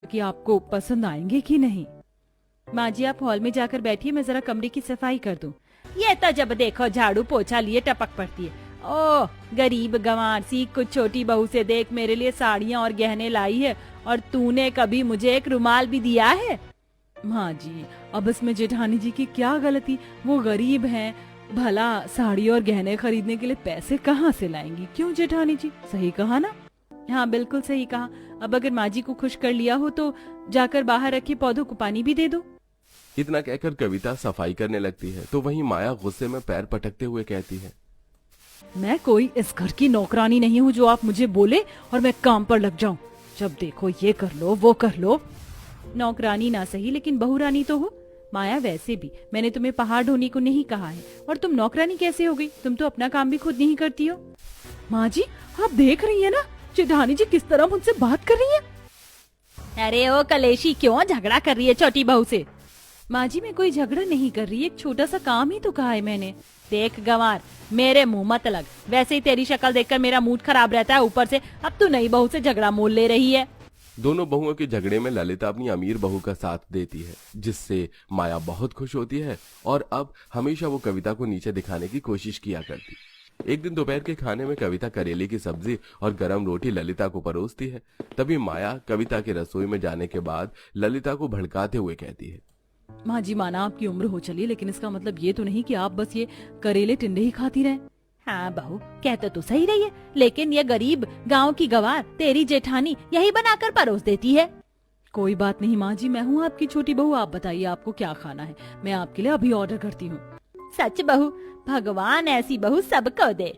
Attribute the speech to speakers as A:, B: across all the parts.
A: कि आपको पसंद आएंगे कि नहीं। माँ जी आप हॉल में जाकर बैठिए, मैं जरा कमरे की सफाई कर दूं। ये तो जब देखो झाड़ू पोछा लिए टपक पड़ती है। ओ गरीब गंवार सी, कुछ छोटी बहू से देख मेरे लिए साड़ियाँ और गहने लाई है, और तूने कभी मुझे एक रुमाल भी दिया है? माँ जी अब इसमें जेठानी जी की क्या गलती, वो गरीब हैं, भला साड़ी और गहने खरीदने के लिए पैसे कहाँ से लाएंगी? क्यों जेठानी जी, सही कहा ना? हाँ बिल्कुल सही कहा। अब अगर माँ जी को खुश कर लिया हो तो जाकर बाहर रखे पौधों को पानी भी दे दो।
B: इतना कहकर कविता सफाई करने लगती है तो वहीं माया गुस्से में पैर पटकते हुए कहती है,
A: मैं कोई इस घर की नौकरानी नहीं हूँ जो आप मुझे बोले और मैं काम पर लग जाऊं। जब देखो ये कर लो वो कर लो। नौकरानी ना सही लेकिन बहुरानी तो हो। माया वैसे भी मैंने तुम्हें पहाड़ ढोने को नहीं कहा है, और तुम नौकरानी कैसे हो गई? तुम तो अपना काम भी खुद नहीं करती हो। माँ जी आप देख रही है ना जेठानी जी किस तरह मुझसे बात कर रही है। अरे ओ कलेशी क्यों झगड़ा कर रही है छोटी बहू से? माँ जी मैं कोई झगड़ा नहीं कर रही, एक छोटा सा काम ही तो कहा है मैंने। देख गंवार मेरे मुंह मत लग, वैसे ही तेरी शक्ल देखकर मेरा मूड खराब रहता है, ऊपर से अब तू नई बहू से झगड़ा मोल ले रही है।
B: दोनों बहुओं के झगड़े में ललिता अपनी अमीर बहू का साथ देती है, जिससे माया बहुत खुश होती है और अब हमेशा वो कविता को नीचे दिखाने की कोशिश किया करती। एक दिन दोपहर के खाने में कविता करेले की सब्जी और गरम रोटी ललिता को परोसती है। तभी माया कविता के रसोई में जाने के बाद ललिता को भड़काते हुए कहती है,
A: माँ जी माना आपकी उम्र हो चली, लेकिन इसका मतलब ये तो नहीं कि आप बस ये करेले टिंडे ही खाती रहें। हाँ बहू कहते तो सही रही है, लेकिन ये गरीब गांव की गवार तेरी जेठानी यही बनाकर परोस देती है। कोई बात नहीं माँ जी, मैं हूँ आपकी छोटी बहू, आप बताइए आपको क्या खाना है, मैं आपके लिए अभी ऑर्डर करती हूँ। सच बहू, भगवान ऐसी बहू सबको दे।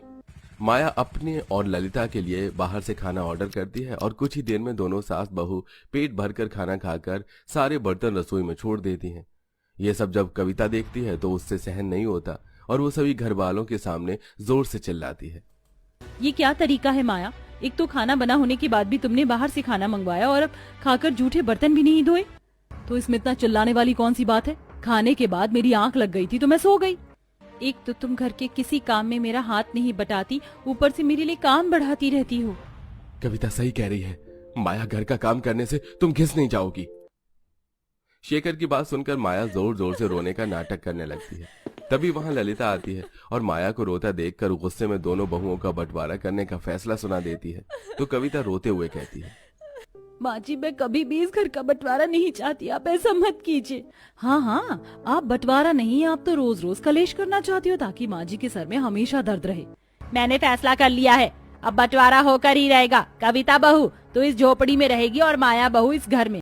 B: माया अपने और ललिता के लिए बाहर से खाना ऑर्डर करती है और कुछ ही देर में दोनों सास बहू पेट भरकर खाना खाकर सारे बर्तन रसोई में छोड़ देती हैं। ये सब जब कविता देखती है तो उससे सहन नहीं होता और वो सभी घर वालों के सामने जोर से चिल्लाती है,
A: ये क्या तरीका है माया? एक तो खाना बना होने के बाद भी तुमने बाहर से खाना मंगवाया और अब खाकर जूठे बर्तन भी नहीं धोए, तो इसमें इतना चिल्लाने वाली कौन सी बात है? खाने के बाद मेरी आंख लग गई थी तो मैं सो गई। एक तो तुम घर के किसी काम में मेरा हाथ नहीं बटाती, ऊपर से मेरे लिए काम बढ़ाती रहती हो।
B: कविता सही कह रही है, माया घर का काम करने से तुम घिस नहीं जाओगी। शेखर की बात सुनकर माया जोर जोर से रोने का नाटक करने लगती है। तभी वहां ललिता आती है और माया को रोता देखकर गुस्से में दोनों बहुओं का बंटवारा करने का फैसला सुना देती है। तो कविता रोते हुए कहती है,
A: माँ जी मैं कभी भी इस घर का बंटवारा नहीं चाहती, आप ऐसा मत कीजिए। हाँ हाँ आप बंटवारा नहीं, आप तो रोज रोज कलेश करना चाहती हो ताकि माँ जी के सर में हमेशा दर्द रहे। मैंने फैसला कर लिया है, अब बंटवारा होकर ही रहेगा। कविता बहू तो इस झोपड़ी में रहेगी और माया बहू इस घर में।